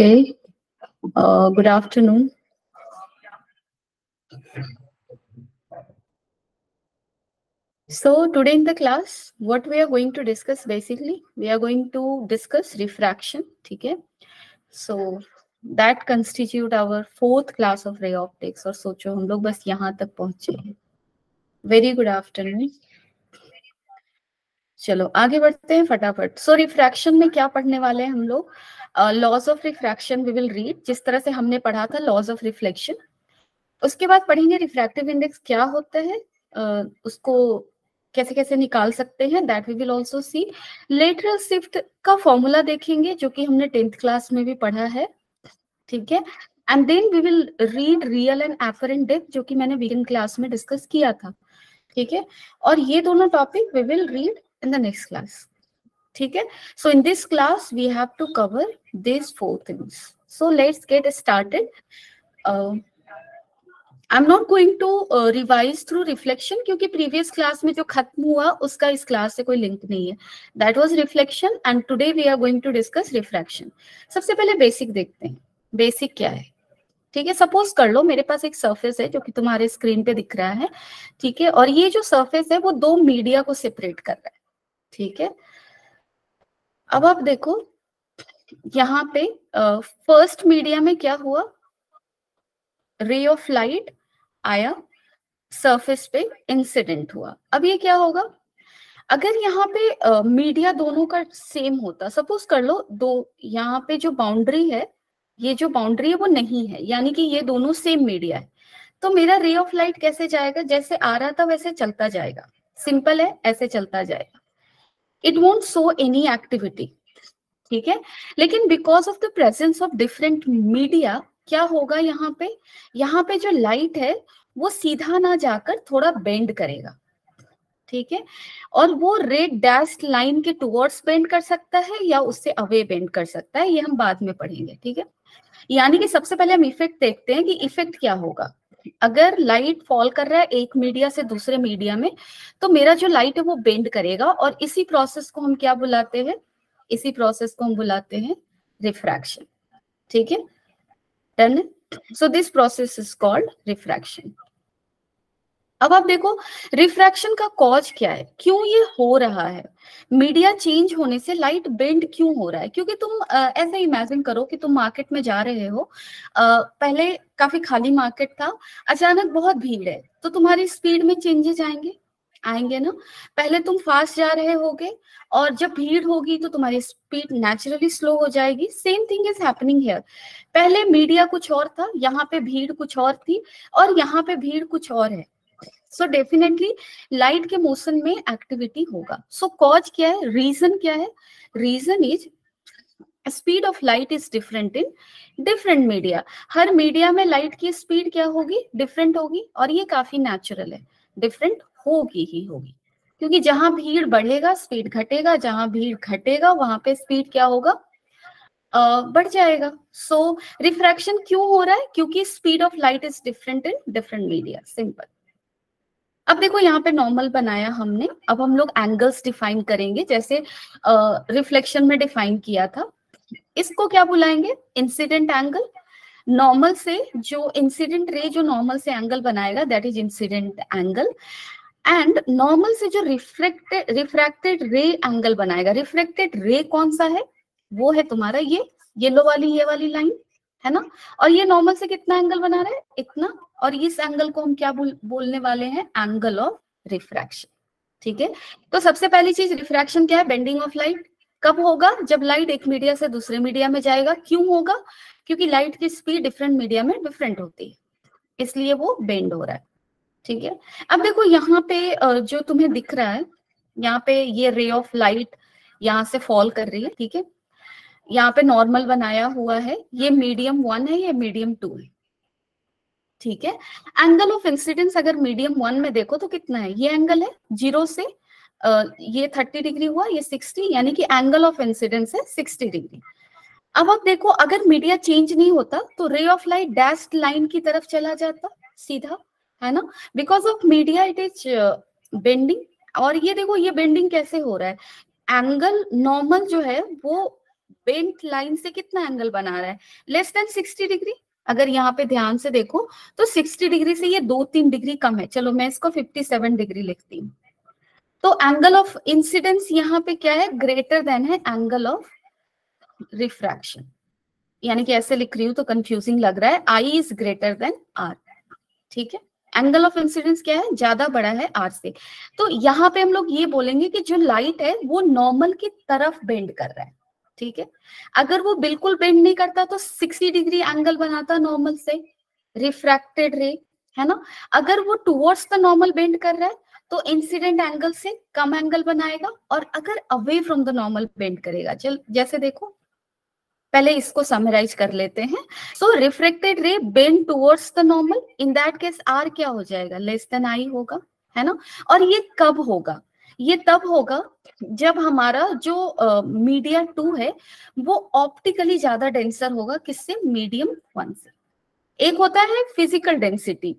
Okay, good afternoon. So today in the class, what we are going to discuss basically, we are going to discuss refraction, okay? So that constitute our fourth class of ray optics. और सोचो हम लोग बस यहाँ तक पहुँचे हैं. Very good afternoon. चलो आगे बढ़ते हैं फटाफट. सो रिफ्रैक्शन में क्या पढ़ने वाले हैं हम लोग? Laws of refraction we will read, जिस तरह से हमने पढ़ा था लॉज ऑफ रिफ्लेक्शन. उसके बाद पढ़ेंगे रिफ्रैक्टिव इंडेक्स क्या होता है, उसको कैसे कैसे निकाल सकते हैं, that we will also see. Lateral shift का फॉर्मूला देखेंगे जो कि हमने 10th क्लास में भी पढ़ा है, ठीक है. And then we will read real and apparent depth जो कि मैंने वीकेंड क्लास में डिस्कस किया था, ठीक है. और ये दोनों topic we will read in the next class, ठीक है. So in this class we have to cover this 4 things. So let's get started. I'm not going to revise through reflection क्योंकि previous class में जो खत्म हुआ उसका इस class से कोई लिंक नहीं है. That was reflection and today we are going to discuss refraction. सबसे पहले बेसिक देखते हैं. बेसिक क्या है, ठीक है. सपोज कर लो मेरे पास एक सरफेस है जो कि तुम्हारे स्क्रीन पे दिख रहा है, ठीक है. और ये जो सरफेस है वो दो मीडिया को सेपरेट कर रहा है, ठीक है. अब आप देखो यहाँ पे फर्स्ट मीडिया में क्या हुआ, रे ऑफ लाइट आया, सरफेस पे इंसिडेंट हुआ. अब ये क्या होगा, अगर यहाँ पे मीडिया दोनों का सेम होता, सपोज कर लो दो, यहाँ पे जो बाउंड्री है, ये जो बाउंड्री है वो नहीं है, यानी कि ये दोनों सेम मीडिया है, तो मेरा रे ऑफ लाइट कैसे जाएगा, जैसे आ रहा था वैसे चलता जाएगा. सिंपल है, ऐसे चलता जाएगा. It won't show any activity, ठीक है. लेकिन because of the presence of different media क्या होगा, यहाँ पे जो लाइट है वो सीधा ना जाकर थोड़ा बेंड करेगा, ठीक है. और वो रेड डैश्ड लाइन के टुवर्ड्स बेंड कर सकता है या उससे अवे बेंड कर सकता है, ये हम बाद में पढ़ेंगे, ठीक है. यानी कि सबसे पहले हम इफेक्ट देखते हैं कि इफेक्ट क्या होगा. अगर लाइट फॉल कर रहा है एक मीडिया से दूसरे मीडिया में, तो मेरा जो लाइट है वो बेंड करेगा, और इसी प्रोसेस को हम क्या बुलाते हैं, इसी प्रोसेस को हम बुलाते हैं रिफ्रैक्शन, ठीक है. Done. So this process is called refraction. अब आप देखो रिफ्रैक्शन का कॉज क्या है, क्यों ये हो रहा है, मीडिया चेंज होने से लाइट बेंड क्यों हो रहा है. क्योंकि तुम ऐसे इमेजिन करो कि तुम मार्केट में जा रहे हो, पहले काफी खाली मार्केट था, अचानक बहुत भीड़ है, तो तुम्हारी स्पीड में चेंजेस आएंगे ना. पहले तुम फास्ट जा रहे होगे और जब भीड़ होगी तो तुम्हारी स्पीड नेचुरली स्लो हो जाएगी. Same thing is happening here. पहले मीडिया कुछ और था, यहाँ पे भीड़ कुछ और थी, और यहाँ पे भीड़ कुछ और है. सो डेफिनेटली लाइट के मोशन में एक्टिविटी होगा. सो कॉज क्या है, रीजन क्या है, reason is speed of light is different in different media. हर मीडिया में लाइट की स्पीड क्या होगी, डिफरेंट होगी, और ये काफी नेचुरल है, डिफरेंट होगी ही होगी. क्योंकि जहां भीड़ बढ़ेगा स्पीड घटेगा, जहां भीड़ घटेगा वहां पे स्पीड क्या होगा, बढ़ जाएगा. सो रिफ्रैक्शन क्यों हो रहा है, क्योंकि speed of light is different in different media. Simple. अब देखो यहाँ पे नॉर्मल बनाया हमने, अब हम लोग एंगल्स डिफाइन करेंगे, जैसे रिफ्लेक्शन में डिफाइन किया था. इसको क्या बुलाएंगे, इंसिडेंट एंगल. नॉर्मल से जो इंसिडेंट रे जो नॉर्मल से एंगल बनाएगा that is incident angle. And normal से जो रिफ्रैक्टेड रे एंगल बनाएगा, रिफ्रैक्टेड रे कौन सा है, वो है तुम्हारा ये येलो वाली, ये वाली लाइन है ना. और ये नॉर्मल से कितना एंगल बना रहा है, इतना, और इस एंगल को हम क्या बोलने वाले हैं, एंगल ऑफ रिफ्रैक्शन, ठीक है. तो सबसे पहली चीज रिफ्रैक्शन क्या है, बेंडिंग ऑफ लाइट. कब होगा, जब लाइट एक मीडिया से दूसरे मीडिया में जाएगा. क्यों होगा, क्योंकि लाइट की स्पीड डिफरेंट मीडिया में डिफरेंट होती है, इसलिए वो बेंड हो रहा है, ठीक है. अब देखो यहाँ पे जो तुम्हें दिख रहा है, यहाँ पे ये रे ऑफ लाइट यहाँ से फॉल कर रही है, ठीक है. यहाँ पे नॉर्मल बनाया हुआ है, ये मीडियम 1 है, ये मीडियम 2 है, ठीक है. एंगल ऑफ इंसिडेंस अगर मीडियम 1 में देखो तो कितना है, ये एंगल है 0 से ये 30 डिग्री हुआ, ये 60, यानी कि एंगल ऑफ इंसिडेंस है 60 डिग्री. अब आप देखो अगर मीडिया चेंज नहीं होता तो ray of light dashed line की तरफ चला जाता सीधा, है ना. Because of media it is bending. और ये देखो ये बेंडिंग कैसे हो रहा है, एंगल नॉर्मल जो है वो बेंट लाइन से कितना एंगल बना रहा है, लेस देन 60 डिग्री। अगर यहाँ पे ध्यान से देखो तो 60 डिग्री से ये 2-3 डिग्री कम है, चलो मैं इसको 57 डिग्री लिखती हूँ। तो एंगल ऑफ इंसिडेंस यहाँ पे क्या है, ग्रेटर देन है एंगल ऑफ रिफ्रैक्शन। यानी कि ऐसे लिख रही हूँ तो कंफ्यूजिंग लग रहा है, I is greater then are, ठीक है। एंगल ऑफ इंसिडेंस क्या है, ज्यादा बड़ा है आर से। तो यहाँ पे हम लोग ये बोलेंगे कि जो लाइट है वो नॉर्मल की तरफ बेंड कर रहा है, ठीक है। अगर वो बिल्कुल बेंड नहीं करता तो 60 डिग्री एंगल बनाता नॉर्मल से, रिफ्रैक्टेड रे, है ना। अगर वो टुवर्ड्स द नॉर्मल बेंड कर रहा है तो इंसिडेंट एंगल से कम एंगल बनाएगा, और अगर away from the normal bend करेगा, चल जैसे देखो पहले इसको समराइज कर लेते हैं। So refracted ray bend towards the normal, in that case r क्या हो जाएगा, लेस देन आई होगा, है ना। और ये कब होगा, ये तब होगा जब हमारा जो मीडिया 2 है वो ऑप्टिकली ज्यादा डेंसर होगा, किससे, मीडियम 1 से। एक होता है फिजिकल डेंसिटी,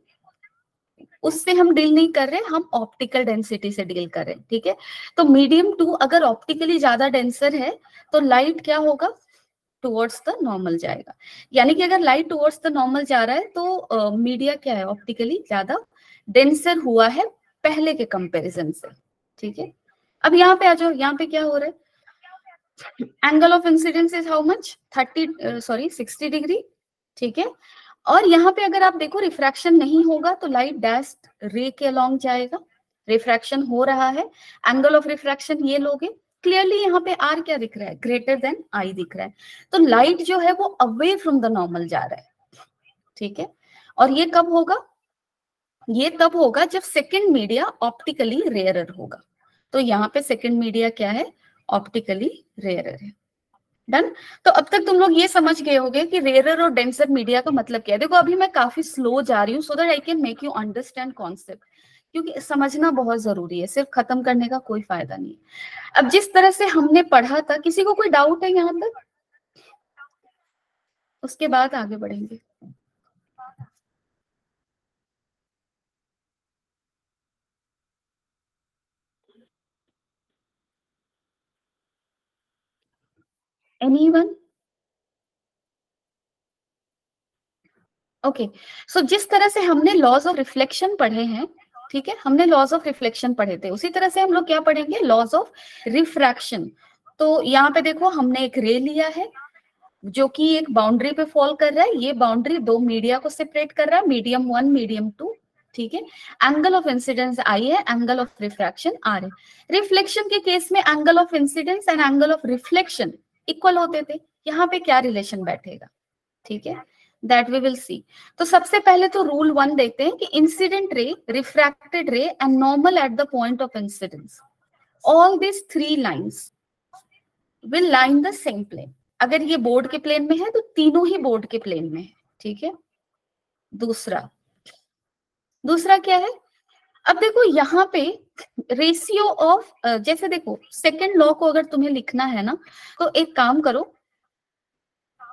उससे हम डील नहीं कर रहे, हम ऑप्टिकल डेंसिटी से डील कर रहे हैं, ठीक है। तो मीडियम 2 अगर ऑप्टिकली ज्यादा डेंसर है तो लाइट क्या होगा, टुवर्ड्स द नॉर्मल जाएगा। यानी कि अगर लाइट टुवर्ड्स द नॉर्मल जा रहा है तो मीडिया क्या है, ऑप्टिकली ज्यादा डेंसर हुआ है पहले के कंपैरिजन से, ठीक है। अब यहाँ पे आ जाओ, यहाँ पे क्या हो रहा है, angle of incidence is how much, 60 degree, ठीक है। और यहाँ पे अगर आप देखो रिफ्रैक्शन नहीं होगा तो लाइट डैश रे के अलोंग जाएगा, रिफ्रैक्शन हो रहा है, एंगल ऑफ रिफ्रैक्शन ये लोगे, क्लियरली यहाँ पे आर क्या दिख रहा है, ग्रेटर देन आई दिख रहा है। तो लाइट जो है वो अवे फ्रॉम द नॉर्मल जा रहा है, ठीक है। और ये कब होगा, ये तब होगा जब सेकंड मीडिया ऑप्टिकली रेयरर होगा। तो यहाँ पे सेकंड मीडिया क्या है, ऑप्टिकली रेयरर है। डन। तो अब तक तुम लोग ये समझ गए होंगे कि रेयरर और डेंसर मीडिया का मतलब क्या है। देखो अभी मैं काफी स्लो जा रही हूँ so that I can make you understand concept, क्योंकि समझना बहुत जरूरी है, सिर्फ खत्म करने का कोई फायदा नहीं। अब जिस तरह से हमने पढ़ा था, किसी को कोई डाउट है यहाँ तक, उसके बाद आगे बढ़ेंगे। एनीवन? ओके, सो जिस तरह से हमने लॉज ऑफ रिफ्लेक्शन पढ़े हैं, ठीक है, हमने लॉज ऑफ रिफ्लेक्शन पढ़े थे, उसी तरह से हम लोग क्या पढ़ेंगे, लॉज ऑफ रिफ्रैक्शन। तो यहाँ पे देखो हमने एक रे लिया है जो कि एक बाउंड्री पे फॉल कर रहा है, ये बाउंड्री दो मीडिया को सेपरेट कर रहा है, मीडियम 1 मीडियम 2, ठीक है। एंगल ऑफ इंसिडेंस आई है, एंगल ऑफ रिफ्रैक्शन आर है। रिफ्लेक्शन के केस में angle of incidence and angle of reflection equal होते थे, यहाँ पे क्या रिलेशन बैठेगा, ठीक है, दैट वी विल सी। तो सबसे पहले तो रूल 1 देखते हैं कि incident ray, refracted ray and normal at the point of incidence, all this 3 lines will line the same plane. अगर ये बोर्ड के प्लेन में है तो तीनों ही बोर्ड के प्लेन में है, ठीक है। दूसरा क्या है, अब देखो यहाँ पे रेशियो ऑफ, जैसे देखो सेकंड लॉ को अगर तुम्हें लिखना है ना तो एक काम करो,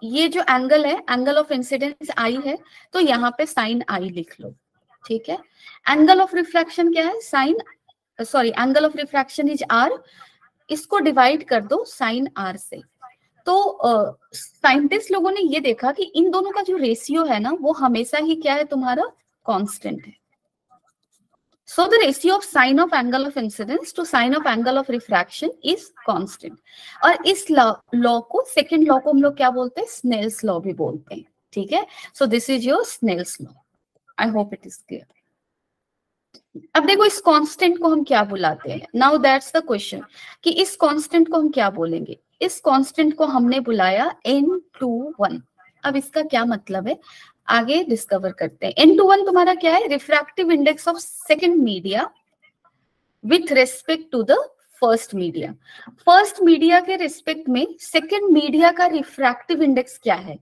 ये जो एंगल है, एंगल ऑफ इंसिडेंस आई है, तो यहाँ पे साइन आई लिख लो, ठीक है। एंगल ऑफ रिफ्रैक्शन क्या है, sine, sorry angle of refraction is r, इसको डिवाइड कर दो साइन आर से। तो साइंटिस्ट लोगों ने ये देखा कि इन दोनों का जो रेशियो है ना वो हमेशा ही क्या है, तुम्हारा कांस्टेंट है। So the ratio of sine of angle of incidence to sine of angle of refraction is constant. और इस लॉ को, सेकंड लॉ को हम लोग क्या बोलते हैं, स्नेल्स लॉ भी बोलते हैं, ठीक है। So this is your Snell's law, I hope it is clear. अब देखो इस कांस्टेंट को हम क्या बुलाते हैं, नाउ दैट्स द क्वेश्चन कि इस कांस्टेंट को हम क्या बोलेंगे। इस कांस्टेंट को हमने बुलाया N21। अब इसका क्या मतलब है आगे डिस्कवर करते हैं। N21 तुम्हारा क्या है, refractive index of second media with respect to the first media. First media के रिस्पेक्ट में सेकंड मीडिया का रिफ्रैक्टिव इंडेक्स क्या है,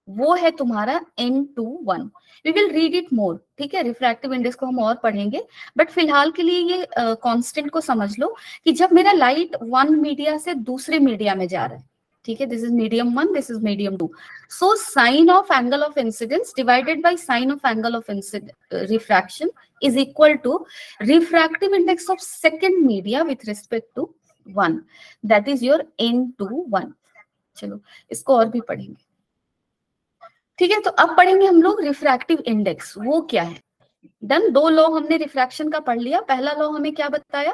वो है तुम्हारा N21। We will read it more, ठीक है, रिफ्रैक्टिव इंडेक्स को हम और पढ़ेंगे, बट फिलहाल के लिए ये कांस्टेंट को समझ लो कि जब मेरा लाइट 1 मीडिया से दूसरे मीडिया में जा रहा है, ठीक है, this is medium 1, this is medium 2, so sine of angle of incidence divided by sine of angle of refraction is equal to refractive index of second media with respect to 1, that is your N21। चलो इसको और भी पढ़ेंगे, ठीक है। तो अब पढ़ेंगे हम लोग रिफ्रैक्टिव इंडेक्स, वो क्या है। डन, दो लॉ हमने रिफ्रैक्शन का पढ़ लिया। पहला लॉ हमें क्या बताया,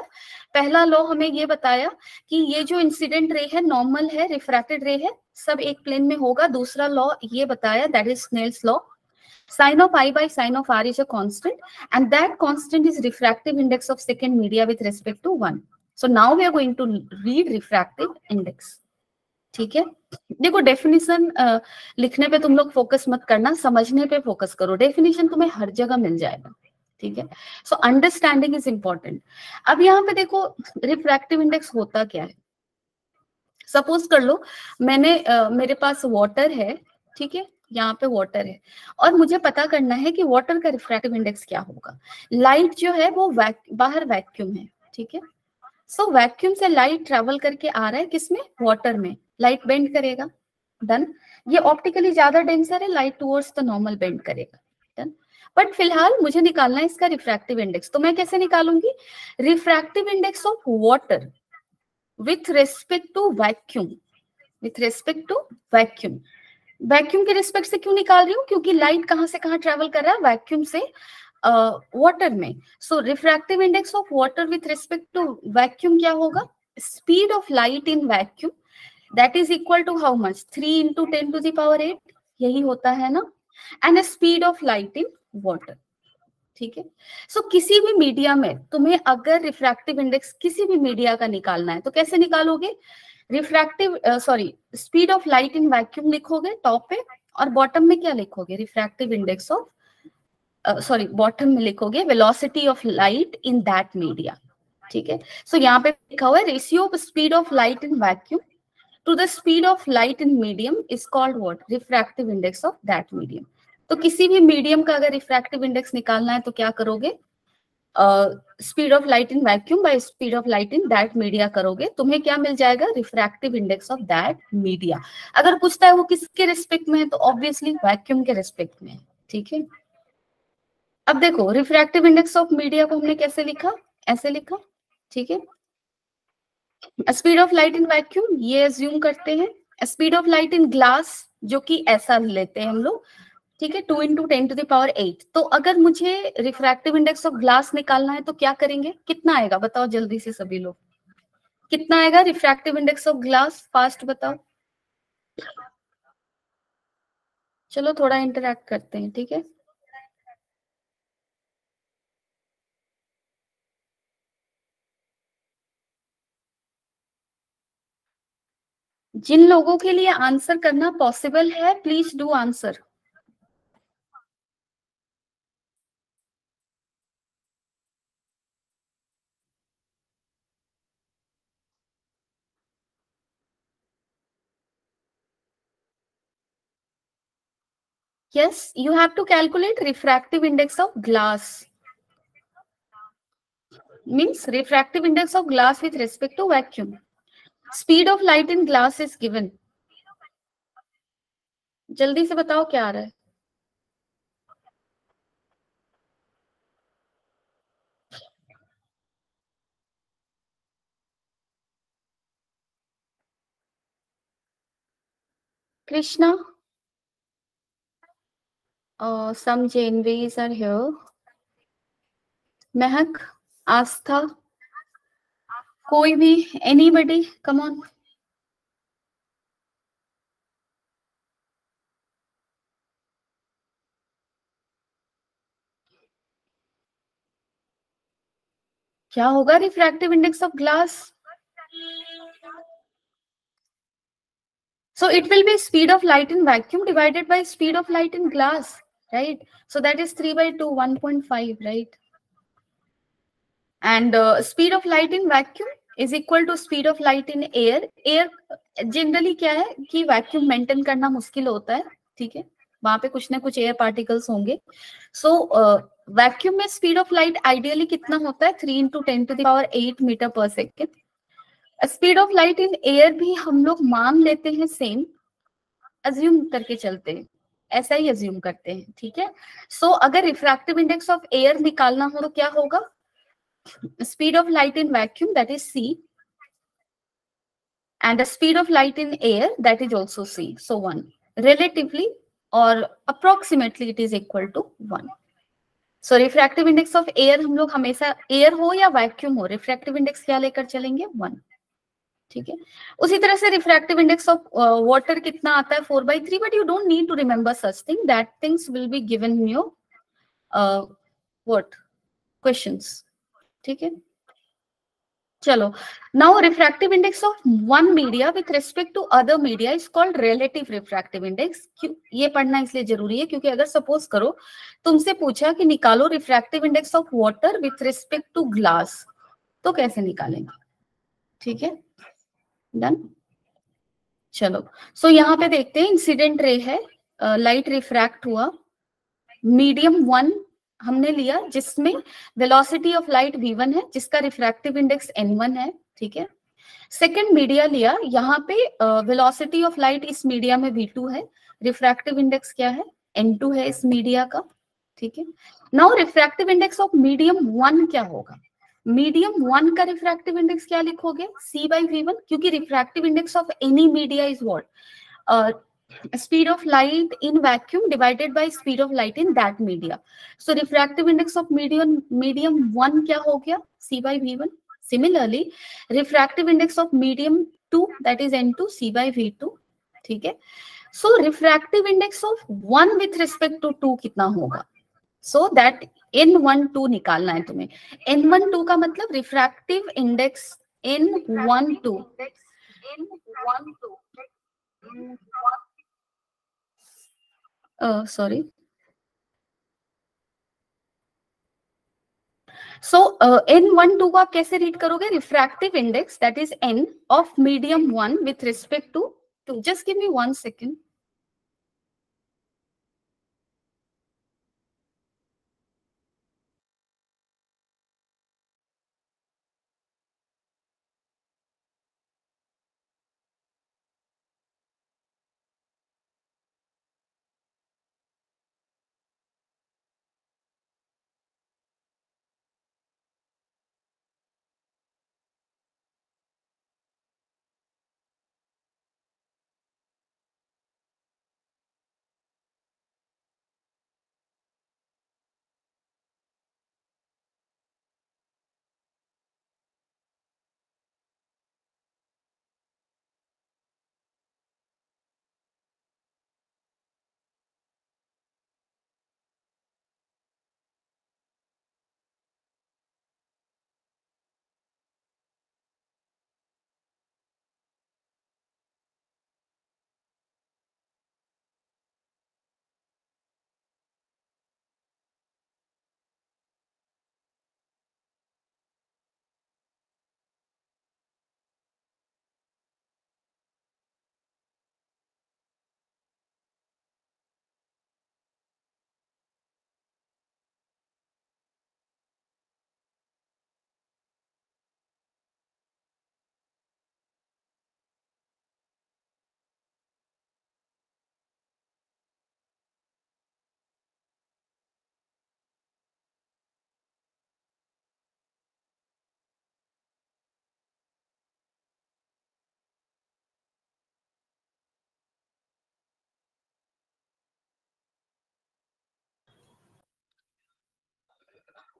पहला लॉ हमें ये बताया कि ये जो इंसिडेंट रे है नॉर्मल है, रिफ्रैक्टेड रे है, सब एक प्लेन में होगा। दूसरा लॉ ये बताया, that is Snell's law, sin of I by sin of R is a constant and that constant is refractive index of second media with respect to 1. So now we are going to read refractive index, ठीक है। देखो definition लिखने पे तुम लोग focus मत करना, समझने पे फोकस करो। डेफिनेशन तुम्हें हर जगह मिल जाएगा, ठीक है। So understanding is important. अब यहाँ पे देखो रिफ्रैक्टिव इंडेक्स होता क्या है। सपोज कर लो मैंने मेरे पास वाटर है, ठीक है, यहाँ पे वाटर है और मुझे पता करना है कि वाटर का रिफ्रैक्टिव इंडेक्स क्या होगा। लाइट जो है वो बाहर वैक्यूम है, ठीक है। सो वैक्यूम से लाइट ट्रेवल करके आ रहा है किसमें, वाटर में, लाइट बेंड करेगा। डन, ये ऑप्टिकली ज्यादा डेंसर है, light towards the normal bend करेगा। डन, बट फिलहाल मुझे निकालना है इसका रिफ्रैक्टिव इंडेक्स, तो मैं कैसे निकालूंगी, refractive index of water with respect to vacuum, with respect to vacuum. Vacuum के रिस्पेक्ट से क्यों निकाल रही हूँ, क्योंकि लाइट कहां से कहां ट्रेवल कर रहा है, वैक्यूम से वाटर में। So refractive index of water with respect to vacuum क्या होगा, speed of light in vacuum that is equal to how much, 3 into 10 to the power 8, यही होता है ना, and speed of light in water, ठीक है। सो किसी भी मीडिया में तुम्हें अगर रिफ्रैक्टिव इंडेक्स किसी भी मीडिया का निकालना है तो कैसे निकालोगे, refractive speed of light in vacuum लिखोगे टॉप पे, और बॉटम में क्या लिखोगे, रिफ्रैक्टिव इंडेक्स ऑफ बॉटम में लिखोगे velocity of light in that media, ठीक है। सो यहाँ पे लिखा हुआ है ratio of speed of light in vacuum to the speed of light in medium is called what, refractive index of that medium. तो किसी भी मीडियम का अगर रिफ्रैक्टिव इंडेक्स निकालना है तो क्या करोगे, speed of light in vacuum by speed of light in that media करोगे, तुम्हें क्या मिल जाएगा, refractive index of that media. अगर पूछता है वो किसके रिस्पेक्ट में है तो ऑब्वियसली वैक्यूम के रिस्पेक्ट में है, ठीक है। अब देखो रिफ्रैक्टिव इंडेक्स ऑफ मीडिया को हमने कैसे लिखा, ऐसे लिखा, ठीक है। Speed of light in vacuum ये एज्यूम करते हैं, speed of light in glass जो कि ऐसा लेते हैं हम लोग, ठीक है, 2 into 10 to the power 8। तो अगर मुझे रिफ्रैक्टिव इंडेक्स ऑफ ग्लास निकालना है तो क्या करेंगे, कितना आएगा बताओ जल्दी से सभी लोग, कितना आएगा refractive index of glass, fast बताओ। चलो थोड़ा इंटरैक्ट करते हैं, ठीक है। जिन लोगों के लिए आंसर करना पॉसिबल है please do answer. Yes, you have to calculate refractive index of glass. Means refractive index of glass with respect to vacuum. Speed of light in glass is given. जल्दी से बताओ क्या आ रहा है। Krishna, some Jainvis are here. महक, आस्था, कोई भी, anybody, come on. क्या होगा refractive index of glass, so it will be speed of light in vacuum divided by speed of light in glass, right? So that is 3/2, 1.5, right? And speed of light in vacuum is equal to speed of light in air. Air generally क्या है कि vacuum maintain करना मुश्किल होता है, ठीक है, वहां पे कुछ ना कुछ एयर पार्टिकल्स होंगे। सो वैक्यूम में स्पीड ऑफ लाइट आइडियली कितना होता है, 3 into 10 to the power 8 metre पर second. Speed of light in air भी हम लोग मान लेते हैं सेम, अज्यूम करके चलते हैं, ऐसा ही अज्यूम करते हैं, ठीक है। सो अगर रिफ्रैक्टिव इंडेक्स ऑफ एयर निकालना हो तो क्या होगा, speed of light in vacuum that is c and the speed of light in air, that is also c. So 1 relatively or approximately it is equal to 1. So refractive index of air, हम लोग हमेशा air हो या vacuum हो, refractive index क्या लेकर चलेंगे 1. ठीक है, उसी तरह से रिफ्रैक्टिव इंडेक्स ऑफ वाटर कितना आता है 4/3, but you don't need to remember such thing, that things will be given in your what questions. ठीक है, चलो. Now refractive index of one media with respect to other media is called relative refractive index. ये पढ़ना इसलिए जरूरी है क्योंकि अगर सपोज करो तुमसे पूछा कि निकालो refractive index of water with respect to glass, तो कैसे निकालेंगे. ठीक है, डन. चलो, सो यहाँ पे देखते हैं इंसिडेंट रे है, लाइट रिफ्रैक्ट हुआ, मीडियम 1 हमने लिया जिसमें वेलोसिटी ऑफ लाइट v1 है, जिसका रिफ्रैक्टिव इंडेक्स n1 है. ठीक है, सेकेंड मीडिया लिया, यहाँ पे वेलोसिटी ऑफ लाइट इस मीडिया में v2 है, रिफ्रैक्टिव इंडेक्स क्या है n2 है इस मीडिया का. ठीक है, now refractive index of medium 1 क्या होगा. मीडियम 1 का रिफ्रैक्टिव इंडेक्स क्या लिखोगे c/v1, क्योंकि refractive index of any media is what speed of light in vacuum divided by speed of light in that media. So refractive index of medium 1 क्या हो गया c/v1. Similarly refractive index of medium 2 that is n2 c/v2. ठीक है, so refractive index of 1 with respect to 2 कितना होगा. So that n12 निकालना है तुम्हें. n12 का मतलब refractive index n12 sorry. So n12 को आप कैसे रीड करोगे, refractive index that is n of medium 1 with respect to 2. Just give me 1 second.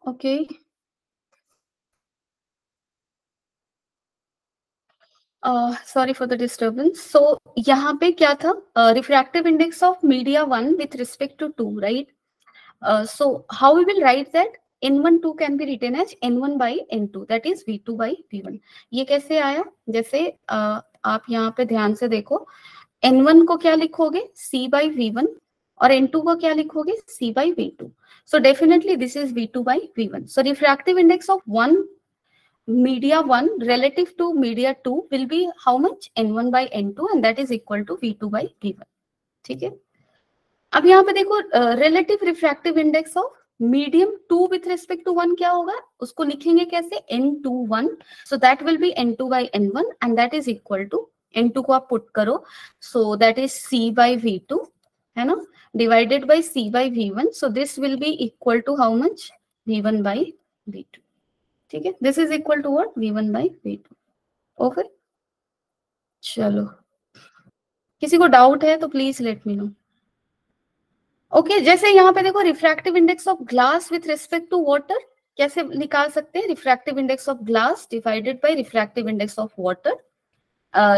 Okay, sorry for the disturbance. So यहाँ पे क्या था, refractive index of media 1 with respect to 2, right. So how we will write that n12 can be written as n1 by n2, that is v2 by v1. ये कैसे आया, जैसे आप यहाँ पे ध्यान से देखो, n1 को क्या लिखोगे c/v1 और n2 को क्या लिखोगे c/v2. So definitely this is v2 by v1. So refractive index of one media 1 relative to media 2 will be how much, n1 by n2, and that is equal to v2 by v1. ठीक है, अब यहाँ पे देखो relative refractive index of medium 2 with respect to 1 क्या होगा, उसको लिखेंगे कैसे n21. So that will be n2 by n1 and that is equal to, n2 को आप पुट करो, सो दैट इज c/v2 है ना, divided by c/v1. So this will be equal to how much, v1 by v2. ठीक है, this is equal to what, v1 by v2. Okay, चलो, किसी को डाउट है तो please let me know. Okay, जैसे यहाँ पे देखो refractive index of glass with respect to water कैसे निकाल सकते हैं? Refractive index of glass divided by refractive index of water.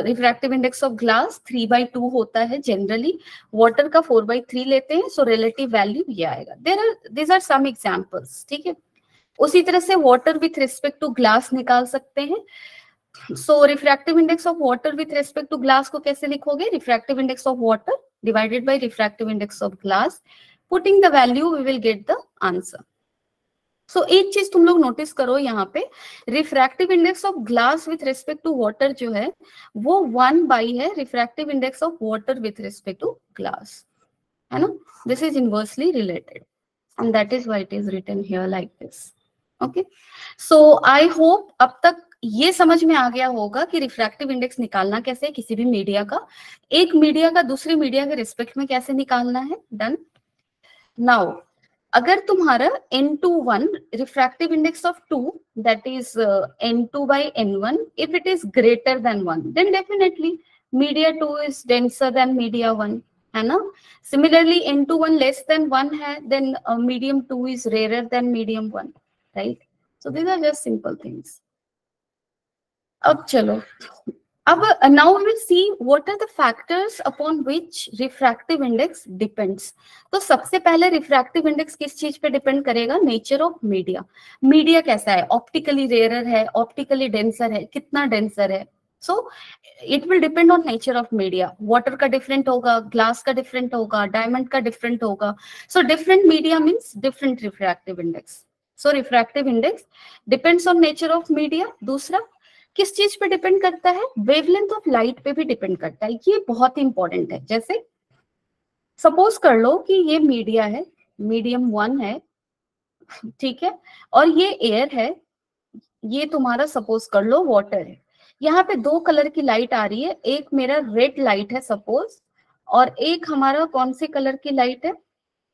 Refractive index of glass 3/2 होता है जनरली, वाटर का 4/3 लेते हैं, सो रिलेटिव वैल्यू ये आएगा। these are some examples, ठीक है। उसी तरह से water with respect to glass निकाल सकते हैं। So refractive index of water with respect to glass को कैसे लिखोगे? Refractive index of water divided by refractive index of glass, putting the value we will get the answer. So एक चीज तुम लोग नोटिस करो यहाँ पे, refractive index of glass with respect to water जो है वो 1 है refractive index of water with respect to glass, है ना। This is inversely related and that is why it is written here like this. Okay, so I hope अब तक ये समझ में आ गया होगा कि रिफ्रैक्टिव इंडेक्स निकालना कैसे है किसी भी मीडिया का, एक मीडिया का दूसरे मीडिया के रिस्पेक्ट में कैसे निकालना है। डन। नाउ अगर तुम्हारा N21 refractive index of 2 that is N2/N1, if it is greater than 1 then definitely media 2 is denser than media 1, है ना। सिमिलरली N21 लेस देन 1 है, then medium 2 is rare than medium 1, right. So these are just simple things. अब चलो, अब now we will see what are the factors upon which refractive index depends. तो सबसे पहले refractive index किस चीज पे डिपेंड करेगा? Nature of media. मीडिया कैसा है? ऑप्टिकली रेयर है, ऑप्टिकली डेंसर है, कितना डेंसर है। So it will depend on nature of media. Water का डिफरेंट होगा, ग्लास का डिफरेंट होगा, डायमंड का डिफरेंट होगा। So different media means different refractive index. So refractive index depends on nature of media. दूसरा किस चीज पे डिपेंड करता है? वेवलेंथ ऑफ लाइट पे भी डिपेंड करता है। ये बहुत इंपॉर्टेंट है। जैसे सपोज कर लो कि ये मीडिया है, मीडियम 1 है, ठीक है, और ये एयर है, ये तुम्हारा सपोज कर लो वाटर है। यहाँ पे 2 कलर की लाइट आ रही है, एक मेरा रेड लाइट है सपोज, और एक हमारा कौन से कलर की लाइट है?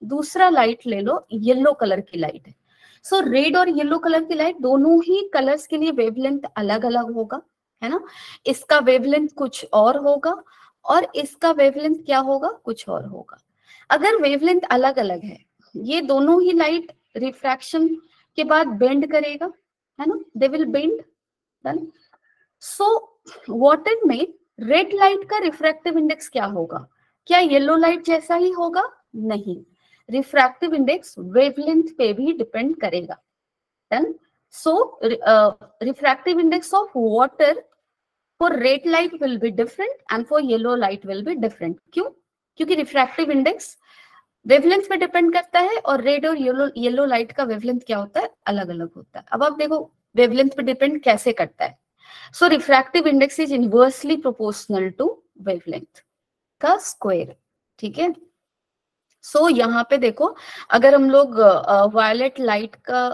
दूसरा लाइट ले लो, येलो कलर की लाइट है। सो रेड और येलो कलर की लाइट दोनों ही कलर्स के लिए वेवलेंथ अलग अलग होगा, है ना। इसका वेवलेंथ कुछ और होगा और इसका वेवलेंथ क्या होगा? कुछ और होगा। अगर वेवलेंथ अलग अलग है, ये दोनों ही लाइट रिफ्रैक्शन के बाद बेंड करेगा, है ना, they will bend. Done. So water में रेड लाइट का रिफ्रैक्टिव इंडेक्स क्या होगा? क्या येलो लाइट जैसा ही होगा? नहीं, रिफ्रैक्टिव इंडेक्स वेवलेंथ पे भी डिपेंड करेगा। Done. So refractive index of water for red light will be different and for yellow light will be different. क्यों? क्योंकि रिफ्रैक्टिव इंडेक्स वेवलेंथ पे डिपेंड करता है और रेड और येलो लाइट का वेवलेंथ क्या होता है? अलग अलग होता है। अब आप देखो वेवलेंथ पे डिपेंड कैसे करता है। So refractive index is inversely proportional to wavelength का स्क्वायर, ठीक है। सो यहाँ पे देखो, अगर हम लोग वायलेट लाइट का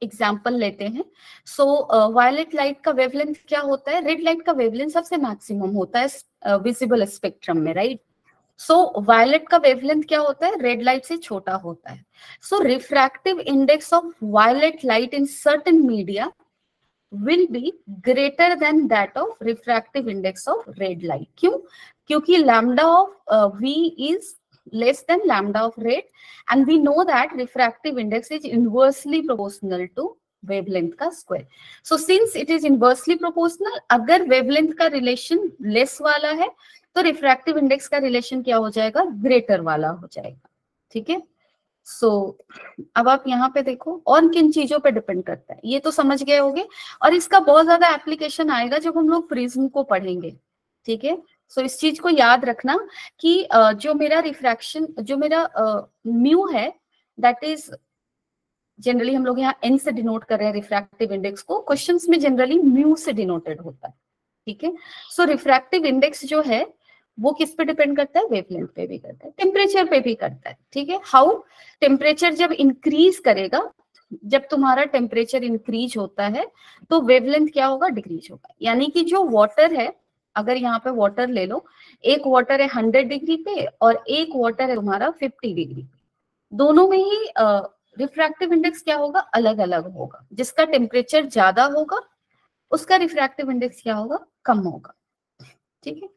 एग्जाम्पल लेते हैं, सो वायलेट लाइट का वेवलेंथ क्या होता है? रेड लाइट का वेवलेंथ सबसे मैक्सिमम होता है विजिबल स्पेक्ट्रम में, राइट। सो वायलेट का वेवलेंथ क्या होता है? रेड लाइट से छोटा होता है। So refractive index of violet light in certain media will be greater than that of refractive index of red light. क्यों? क्योंकि lambda of V is less than lambda of red and we know that refractive index is inversely proportional to wavelength का square. So since it is inversely proportional, अगर wavelength का relation less वाला है तो refractive index का relation क्या हो जाएगा? greater वाला हो जाएगा, ठीक है। सो अब आप यहाँ पे देखो और किन चीजों पे डिपेंड करता है, ये तो समझ गए होंगे। और इसका बहुत ज्यादा एप्लीकेशन आएगा जब हम लोग प्रिज्म को पढ़ेंगे, ठीक है। सो इस चीज को याद रखना कि जो मेरा रिफ्रैक्शन, जो मेरा म्यू है, दैट इज जनरली हम लोग यहाँ एन से डिनोट कर रहे हैं रिफ्रैक्टिव इंडेक्स को, क्वेश्चंस में जनरली म्यू से डिनोटेड होता है, ठीक है। सो रिफ्रैक्टिव इंडेक्स जो है वो किस पे डिपेंड करता है? वेवलेंथ पे भी करता है, टेम्परेचर पे भी करता है, ठीक है। हाउ? टेम्परेचर जब इंक्रीज करेगा, जब तुम्हारा टेम्परेचर इंक्रीज होता है तो वेवलेंथ क्या होगा? डिक्रीज होगा। यानी कि जो वाटर है, अगर यहाँ पे वाटर ले लो, एक वाटर है 100 डिग्री पे और एक वाटर है तुम्हारा 50 डिग्री पे, दोनों में ही रिफ्रैक्टिव इंडेक्स क्या होगा? अलग अलग होगा। जिसका टेम्परेचर ज्यादा होगा उसका रिफ्रैक्टिव इंडेक्स क्या होगा? कम होगा। ठीक है।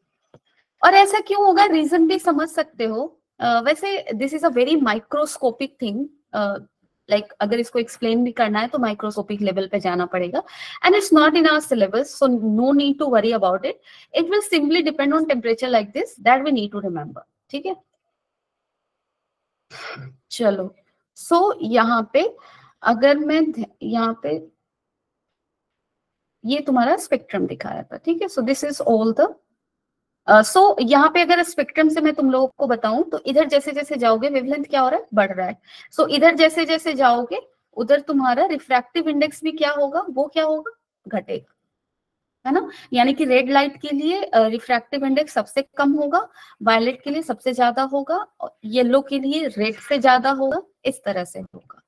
और ऐसा क्यों होगा, रीजन भी समझ सकते हो। वैसे this is a very microscopic thing, like अगर इसको एक्सप्लेन भी करना है तो माइक्रोस्कोपिक लेवल पे जाना पड़ेगा, and it's not in our syllabus, so no need to worry about it. It will simply depend on temperature like this, that we need to remember. ठीक है, चलो। सो यहाँ पे अगर मैं यहाँ पे ये तुम्हारा स्पेक्ट्रम दिखाया था, ठीक है। So this is all the so यहाँ पे अगर स्पेक्ट्रम से मैं तुम लोगों को बताऊं तो इधर जैसे जैसे जाओगे वेवलेंथ क्या हो रहा है, बढ़ रहा है। सो इधर जैसे जैसे जाओगे उधर तुम्हारा रिफ्रैक्टिव इंडेक्स भी क्या होगा, वो क्या होगा, घटेगा, है ना। यानी कि रेड लाइट के लिए रिफ्रैक्टिव इंडेक्स सबसे कम होगा, वायलेट के लिए सबसे ज्यादा होगा, येलो के लिए रेड से ज्यादा होगा, इस तरह से होगा।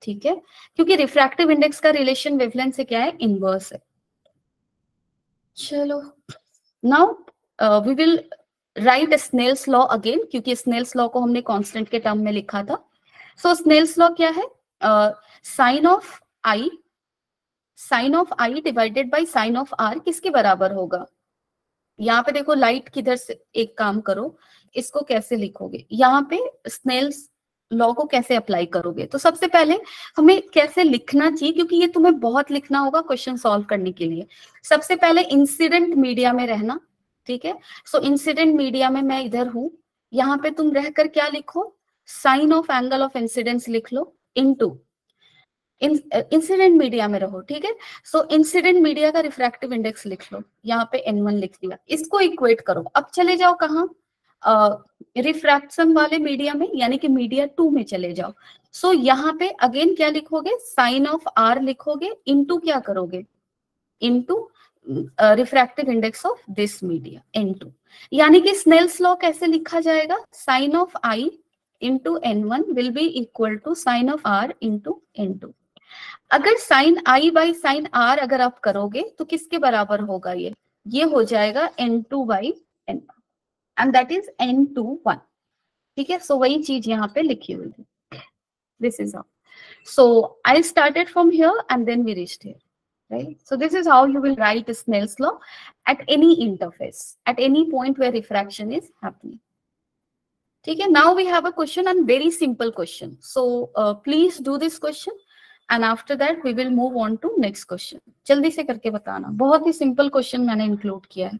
ठीक है, क्योंकि रिफ्रैक्टिव इंडेक्स का रिलेशन वेवलेंथ से क्या है, इनवर्स है। चलो, now we will write Snell's law again, क्योंकि स्नेल्स लॉ को हमने कांस्टेंट के टर्म में लिखा था। सो स्नेल्स लॉ क्या है, sine of i, sine of i divided by sine of r किसके बराबर होगा। यहाँ पे देखो लाइट किधर से, एक काम करो, इसको कैसे लिखोगे, यहाँ पे स्नेल्स लॉ को कैसे अप्लाई करोगे। तो सबसे पहले हमें कैसे लिखना चाहिए, क्योंकि ये तुम्हें बहुत लिखना होगा क्वेश्चन सॉल्व करने के लिए। सबसे पहले इंसिडेंट मीडिया में रहना, ठीक है। सो इंसिडेंट मीडिया में मैं इधर हूं, यहाँ पे तुम रहकर क्या लिखो, sine of angle of incidence लिख लो, इनटू इंसिडेंट मीडिया में रहो, ठीक है। सो इंसिडेंट मीडिया का रिफ्रैक्टिव इंडेक्स लिख लो, यहाँ पे n1 लिख दिया, इसको इक्वेट करो। अब चले जाओ कहाँ, रिफ्रैक्शन वाले मीडिया में, यानी कि मीडिया 2 में चले जाओ। सो यहाँ पे अगेन क्या लिखोगे, साइन ऑफ r लिखोगे, इनटू क्या करोगे, into refractive index of this media n2। यानी कि स्नेल्स लॉ कैसे लिखा जाएगा, sine of i into n1 will be equal to sine of r into n2। अगर sine i by sine r अगर आप करोगे तो किसके बराबर होगा, ये हो जाएगा n2 by n1, and that is n21। ठीक है, सो वही चीज यहाँ पे लिखी हुई है, this is how. So I started from here and then we reached here, right? So this is how you will write Snell's law at any interface, at any point where refraction is happening. ठीक है, now we have a question and very simple question. So please do this question and after that we will move on to next question. जल्दी से करके बताना, बहुत ही simple question मैंने include किया है।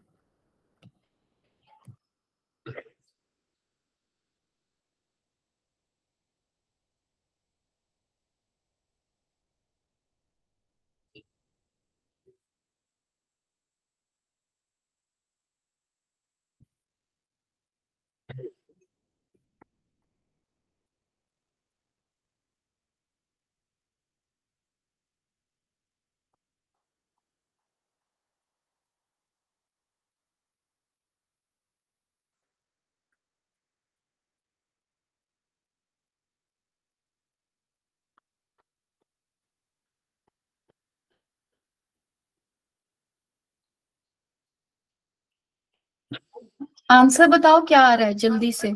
आंसर बताओ क्या आ रहा है जल्दी से।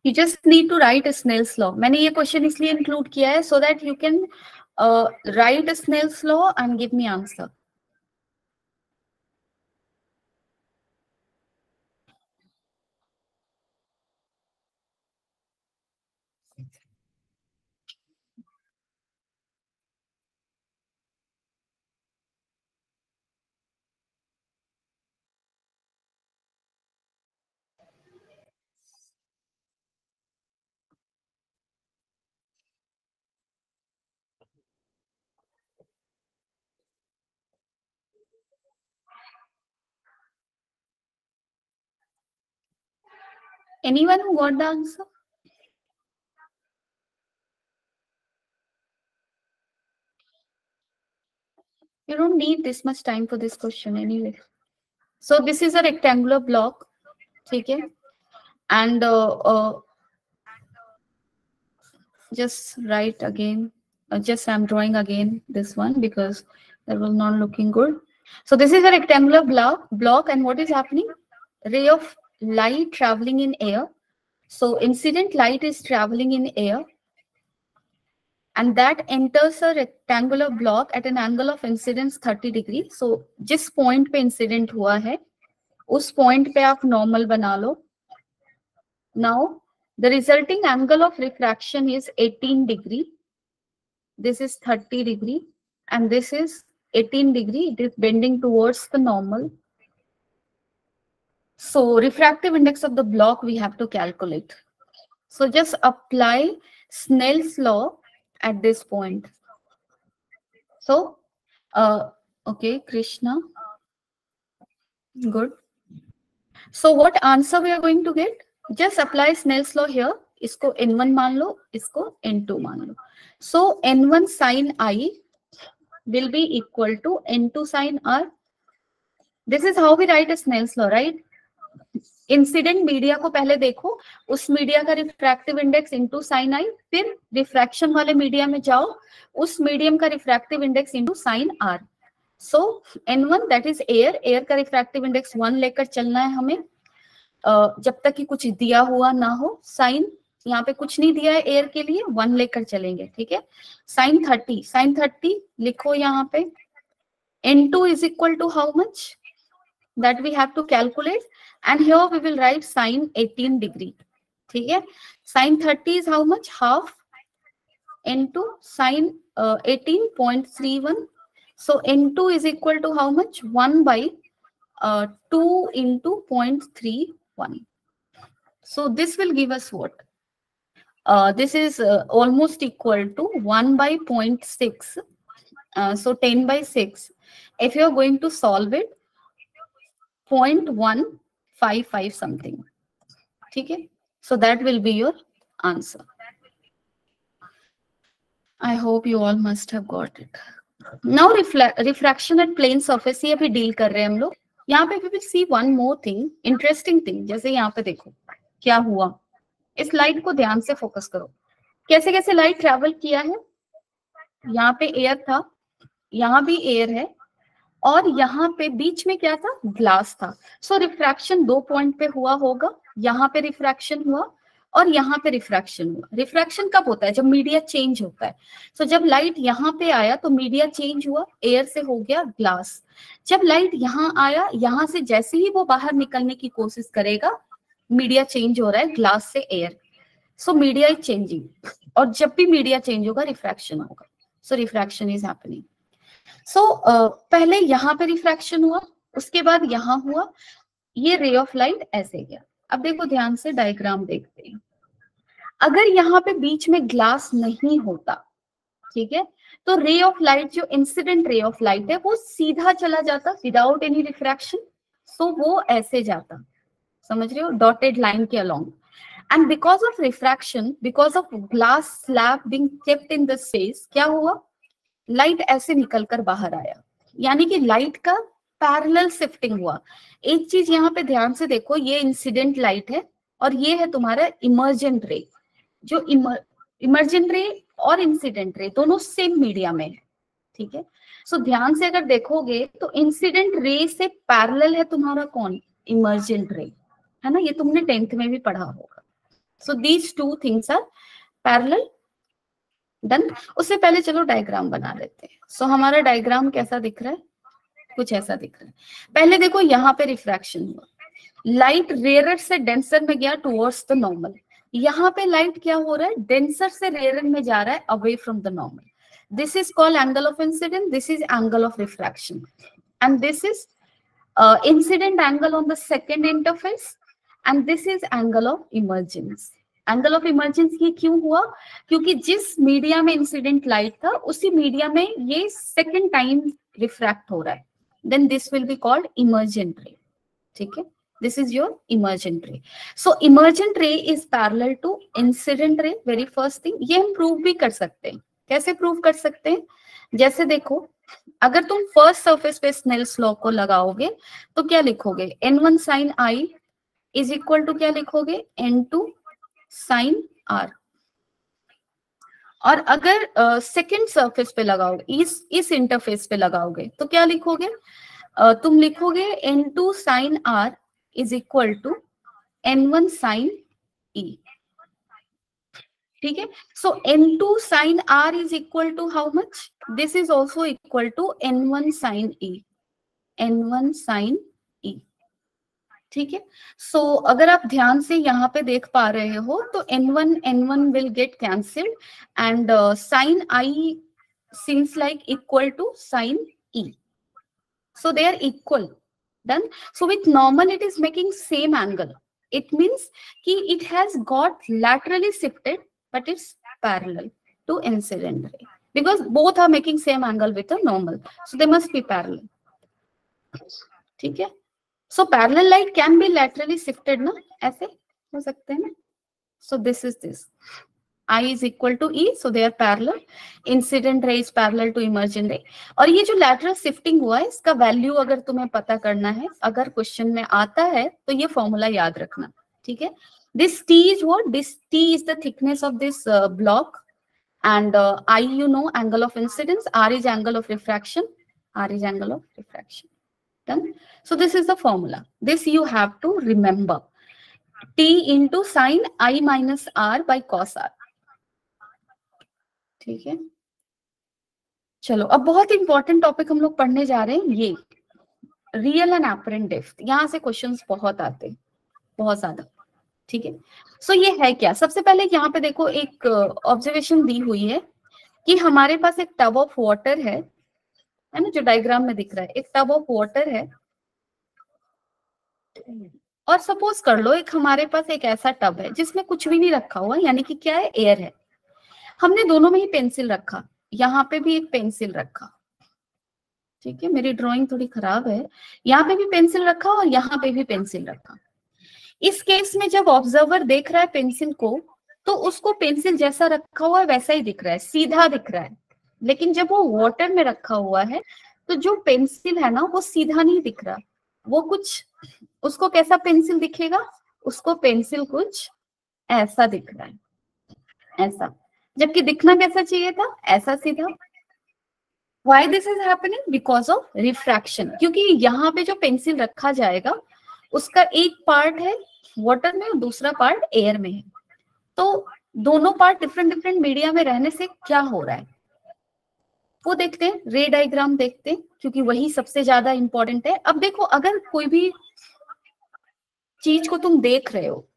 You just need to write a Snell's law. मैंने ये क्वेश्चन इसलिए इंक्लूड किया है so that you can write a Snell's law and give me answer. Anyone who got the answer? You don't need this much time for this question anyway. So this is a rectangular block, ठीक है, and just write again just I'm drawing again this one because that was not looking good. So this is a rectangular block, and what is happening? Ray of light traveling in air. So incident light is traveling in air, and that enters a rectangular block at an angle of incidence 30 degree. So जिस point पे incident हुआ है, उस point पे आप normal बना लो. Now the resulting angle of refraction is 18 degree. This is 30 degree, and this is 18 degree. It is bending towards the normal. So refractive index of the block we have to calculate. So just apply Snell's law at this point. So, okay, Krishna. Good. So what answer we are going to get? Just apply Snell's law here. इसको N1 मान लो, इसको N2 मान लो. So N1 sin I will be equal to N2 sin R. This is how we write a Snell's law, right? Incident media को पहले देखो, उस media का refractive index into sine i, फिर रिफ्रैक्शन वाले मीडिया में जाओ, उस मीडियम का refractive index into sine r. So N1 that is air, air का रिफ्रैक्टिव इंडेक्स 1 लेकर चलना है हमें, जब तक कि कुछ दिया हुआ ना हो. साइन यहाँ पे कुछ नहीं दिया है एयर के लिए, 1 लेकर चलेंगे, ठीक है. साइन 30 लिखो यहाँ पे. N2 is equal to how much? That we have to calculate, and here we will write sine 18 degree. ठीक है. Sine 30 is how much? Half into sine 18.31. So N2 is equal to how much? 1 by 2 into 0.31. So this will give us what? This is almost equal to 1 by 0.6. So 10 by 6. If you are going to solve it, 0.155 something. Okay, so that will be your answer. I hope you all must have got it. Now refraction at plane surface ये अभी deal कर रहे हैं हम लोग. यहाँ पे we will see one more thing, interesting thing. जैसे यहाँ पे देखो क्या हुआ. इस लाइट को ध्यान से फोकस करो. कैसे कैसे लाइट ट्रेवल किया है. यहाँ पे एयर था, यहाँ भी एयर है, और यहाँ पे बीच में क्या था? ग्लास था. सो रिफ्रैक्शन 2 पॉइंट पे हुआ होगा. यहाँ पे रिफ्रैक्शन हुआ और यहाँ पे रिफ्रैक्शन हुआ. रिफ्रैक्शन कब होता है? जब मीडिया चेंज होता है. सो जब लाइट यहाँ पे आया तो मीडिया चेंज हुआ, एयर से हो गया ग्लास. जब लाइट यहाँ आया, यहाँ से जैसे ही वो बाहर निकलने की कोशिश करेगा, मीडिया चेंज हो रहा है ग्लास से air. So media is changing, और जब भी मीडिया चेंज होगा रिफ्रैक्शन होगा. सो रिफ्रैक्शन इज हैपनिंग. सो पहले यहाँ पे रिफ्रैक्शन हुआ, उसके बाद यहाँ हुआ, ये रे ऑफ लाइट ऐसे गया. अब देखो ध्यान से डायग्राम देखते हैं. अगर यहाँ पे बीच में ग्लास नहीं होता, ठीक है, तो रे ऑफ लाइट जो इंसिडेंट रे ऑफ लाइट है वो सीधा चला जाता विदाउट एनी रिफ्रैक्शन. सो वो ऐसे जाता, समझ रहे हो, डॉटेड लाइन के along. And because of refraction, because of glass slab being kept in the space, क्या हुआ? लाइट ऐसे निकलकर बाहर आया, यानी कि लाइट का पैरेलल शिफ्टिंग हुआ. एक चीज यहाँ पे ध्यान से देखो, ये इंसिडेंट लाइट है और ये है तुम्हारा इमर्जेंट रे. जो इमर्जेंट रे और इंसिडेंट रे दोनों सेम मीडिया में है, ठीक है. सो ध्यान से अगर देखोगे तो इंसिडेंट रे से पैरेलल है तुम्हारा कौन? इमर्जेंट रे, है ना. ये तुमने 10th में भी पढ़ा होगा. So these two things are parallel. Done. उससे पहले चलो डायग्राम बना लेते हैं. सो हमारा डायग्राम कैसा दिख रहा है? कुछ ऐसा दिख रहा है. पहले देखो यहाँ पे रिफ्रैक्शन हुआ, लाइट रेयर से डेंसर में गया टुवर्ड्स द नॉर्मल. यहाँ पे लाइट क्या हो रहा है? डेंसर से रेयर में जा रहा है away from the normal. This is called angle of incident, this is angle of refraction, and this is incident angle on the second interface, and this is angle of emergence. Angle of emergence ये क्यों हुआ? क्योंकि जिस media में incident light था उसी media में ये सेकेंड टाइम रिफ्रैक्ट हो रहा है. Then this will be called emergent ray. ठीक है, this is your emergent ray. So emergent ray is parallel to incident ray. Very first thing, ये हम प्रूव भी कर सकते हैं. कैसे प्रूव कर सकते हैं? जैसे देखो, अगर तुम फर्स्ट सरफेस पे स्नेल्स लॉ को लगाओगे तो क्या लिखोगे? N1 sin I is equal to क्या लिखोगे? N2 sin R. और अगर सेकंड सरफेस पे लगाओगे, इस इंटरफेस पे लगाओगे, तो क्या लिखोगे? तुम लिखोगे n2 sin r is equal to n1 sin e। ठीक है, सो n2 sin r is equal to how much? This is also equal to n1 sin e, n1 sin e। ठीक है, सो अगर आप ध्यान से यहाँ पे देख पा रहे हो तो n1 will get cancelled and sin i seems like equal to sin e, so they are equal. Done. So with normal it is making same angle, it means कि it has got laterally shifted but it's parallel to incident ray, because both are making same angle with a normal, so they must be parallel. ठीक है, so parallel light can be laterally shifted ना, ऐसे हो सकते हैं ना. So this is this, I is equal to E, so they are parallel. Incident ray is parallel to emergent ray. और ये जो lateral shifting हुआ है, इसका वैल्यू अगर तुम्हें पता करना है, अगर क्वेश्चन में आता है तो ये फॉर्मूला याद रखना. ठीक है, this T is what? This T is the thickness of this block, and I, you know, angle of incidence. R is angle of refraction. R is angle of refraction. Done. So this is the formula. This you have to remember. T into sin I minus R by cos R. ठीक है, चलो अब बहुत important topic हम लोग पढ़ने जा रहे हैं, ये रियल एंड एपरेंट डेप्थ. यहाँ से क्वेश्चंस बहुत आते हैं, बहुत ज्यादा. ठीक है, सो ये है क्या? सबसे पहले यहाँ पे देखो एक ऑब्जर्वेशन दी हुई है कि हमारे पास एक टब ऑफ वाटर है ना, जो डायग्राम में दिख रहा है, एक टब ऑफ वाटर है. और सपोज कर लो एक हमारे पास एक ऐसा टब है जिसमें कुछ भी नहीं रखा हुआ, यानी कि क्या है, एयर है. हमने दोनों में ही पेंसिल रखा, यहाँ पे भी एक पेंसिल रखा. ठीक है, मेरी ड्राइंग थोड़ी खराब है, यहाँ पे भी पेंसिल रखा और यहाँ पे भी पेंसिल रखा. इस केस में जब ऑब्जर्वर देख रहा है पेंसिल को, तो उसको पेंसिल जैसा रखा हुआ है वैसा ही दिख रहा है, सीधा दिख रहा है. लेकिन जब वो वाटर में रखा हुआ है तो जो पेंसिल है ना, वो सीधा नहीं दिख रहा, वो कुछ, उसको कैसा पेंसिल दिखेगा? उसको पेंसिल कुछ ऐसा दिख रहा है, ऐसा, जबकि दिखना कैसा चाहिए था? ऐसा सीधा. Why this is happening? Because of refraction. क्योंकि यहाँ पे जो पेंसिल रखा जाएगा उसका एक पार्ट है वाटर में और दूसरा पार्ट एयर में है. तो दोनों पार्ट डिफरेंट डिफरेंट मीडिया में रहने से क्या हो रहा है वो देखते हैं, रे डायग्राम देखते हैं, क्योंकि वही सबसे ज्यादा इंपॉर्टेंट है. अब देखो, अगर कोई भी चीज को तुम देख रहे हो,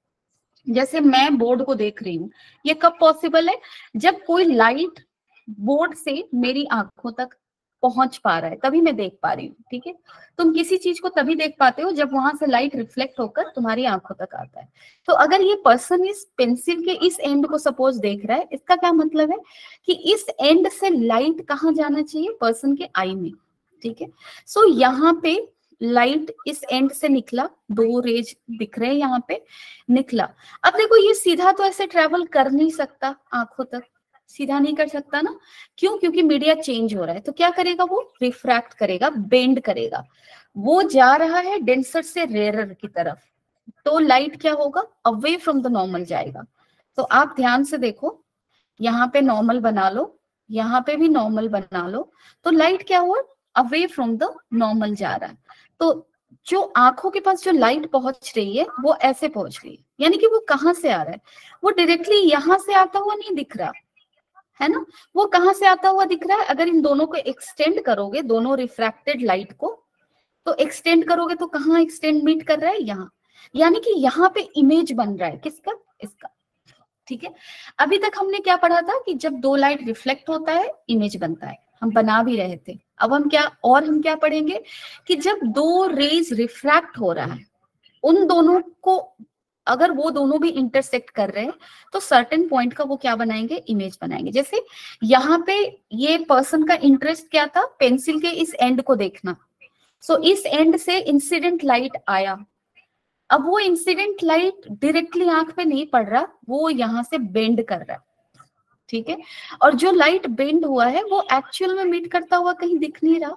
जैसे मैं बोर्ड को देख रही हूँ, ये कब पॉसिबल है? जब कोई लाइट बोर्ड से मेरी आंखों तक पहुंच पा रहा है, तभी मैं देख पा रही हूँ. ठीक है, तुम किसी चीज को तभी देख पाते हो जब वहां से लाइट रिफ्लेक्ट होकर तुम्हारी आंखों तक आता है. तो अगर ये पर्सन इस पेंसिल के इस एंड को सपोज देख रहा है, इसका क्या मतलब है कि इस एंड से लाइट कहाँ जाना चाहिए? पर्सन के आई में. ठीक है, सो यहाँ पे लाइट इस एंड से निकला, दो रेज दिख रहे हैं यहाँ पे, निकला. अब देखो ये सीधा तो ऐसे ट्रेवल कर नहीं सकता, आंखों तक सीधा नहीं कर सकता ना. क्यों? क्योंकि मीडिया चेंज हो रहा है. तो क्या करेगा? वो रिफ्रैक्ट करेगा, बेंड करेगा. वो जा रहा है डेंसर से रेयरर की तरफ, तो लाइट क्या होगा? अवे फ्रॉम द नॉर्मल जाएगा. तो आप ध्यान से देखो, यहाँ पे नॉर्मल बना लो, यहाँ पे भी नॉर्मल बना लो, तो लाइट क्या हुआ? अवे फ्रॉम द नॉर्मल जा रहा है. तो जो आंखों के पास जो लाइट पहुंच रही है वो ऐसे पहुंच रही है, यानी कि वो कहाँ से आ रहा है? वो डायरेक्टली यहाँ से आता हुआ नहीं दिख रहा है ना, वो कहाँ से आता हुआ दिख रहा है? अगर इन दोनों को एक्सटेंड करोगे, दोनों रिफ्रैक्टेड लाइट को, तो एक्सटेंड करोगे तो कहाँ एक्सटेंड मीट कर रहा है? यहाँ, यानी कि यहाँ पे इमेज बन रहा है किसका? इसका. ठीक है, अभी तक हमने क्या पढ़ा था कि जब दो लाइट रिफ्लेक्ट होता है इमेज बनता है, हम बना भी रहे थे. अब हम क्या पढ़ेंगे कि जब दो रेज रिफ्रैक्ट हो रहा है, उन दोनों को अगर वो दोनों भी इंटरसेक्ट कर रहे हैं तो सर्टेन पॉइंट का वो क्या बनाएंगे? इमेज बनाएंगे. जैसे यहाँ पे ये पर्सन का इंटरेस्ट क्या था? पेंसिल के इस एंड को देखना. सो इस एंड से इंसिडेंट लाइट आया. अब वो इंसिडेंट लाइट डायरेक्टली आंख पे नहीं पड़ रहा, वो यहाँ से बेंड कर रहा है. ठीक है, और जो लाइट बेंड हुआ है वो एक्चुअल में मीट करता हुआ कहीं दिख नहीं रहा,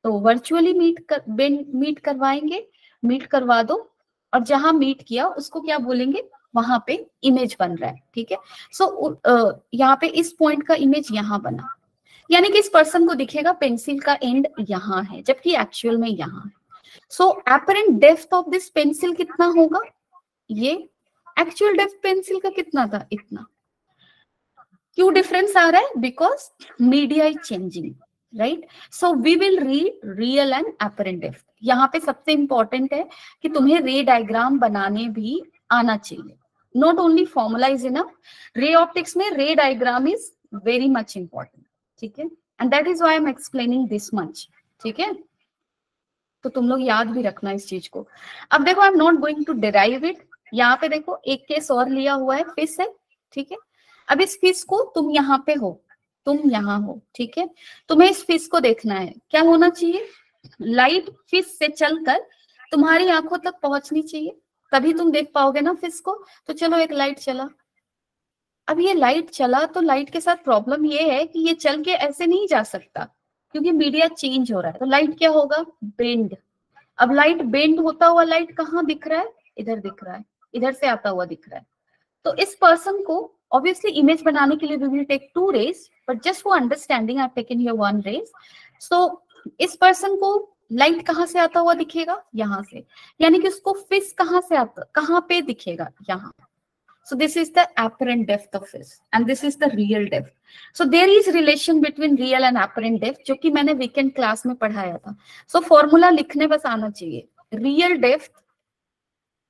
तो वर्चुअली मीट करवाएंगे, मीट करवा दो, और जहां मीट किया उसको क्या बोलेंगे? वहां पे इमेज बन रहा है, ठीक है। सो यहाँ पे इस पॉइंट का इमेज यहाँ बना, यानी कि इस पर्सन को दिखेगा पेंसिल का एंड यहाँ है, जबकि एक्चुअल में यहाँ है। So apparent depth of this pencil कितना होगा, ये एक्चुअल डेप्थ पेंसिल का कितना था, इतना। क्यों डिफरेंस आ रहा है, because media is changing, right. So we will read real and apparent depth. यहाँ पे सबसे इंपॉर्टेंट है कि तुम्हें रे डायग्राम बनाने भी आना चाहिए, not only formula is enough, ray optics में ray diagram is very much important, ठीक है। And that is why I am explaining this much, ठीक है। तो तुम लोग याद भी रखना इस चीज को। अब देखो, I am not going to derive it. यहाँ पे देखो एक केस और लिया हुआ है, फिश है, ठीक है। अब इस फिश को तुम यहाँ पे हो, तुम यहाँ हो, ठीक है। तुम्हें इस फिश को देखना है, क्या होना चाहिए, लाइट फिश से चलकर तुम्हारी आंखों तक पहुंचनी चाहिए, तभी तुम देख पाओगे ना फिश को। तो चलो एक लाइट चला, अब ये लाइट चला तो लाइट के साथ प्रॉब्लम ये है कि ये चल के ऐसे नहीं जा सकता, क्योंकि मीडिया चेंज हो रहा है। तो लाइट क्या होगा, बेंड। अब लाइट बेंड होता हुआ लाइट कहाँ दिख रहा है, इधर दिख रहा है, इधर से आता हुआ दिख रहा है। तो इस पर्सन को ऑब्वियसली इमेज बनाने के लिए we will take 2 rays, but just for understanding I have taken here 1 ray। सो इस पर्सन को लाइट कहाँ से आता हुआ दिखेगा, यहाँ से, यानी कि उसको फिश कहाँ से आता, कहाँ पे दिखेगा, यहाँ। So this is the apparent depth of fish and this is the real depth. So there is relation between real and apparent depth, जो कि मैंने weekend class में पढ़ाया था। So formula लिखने बस आना चाहिए, real depth,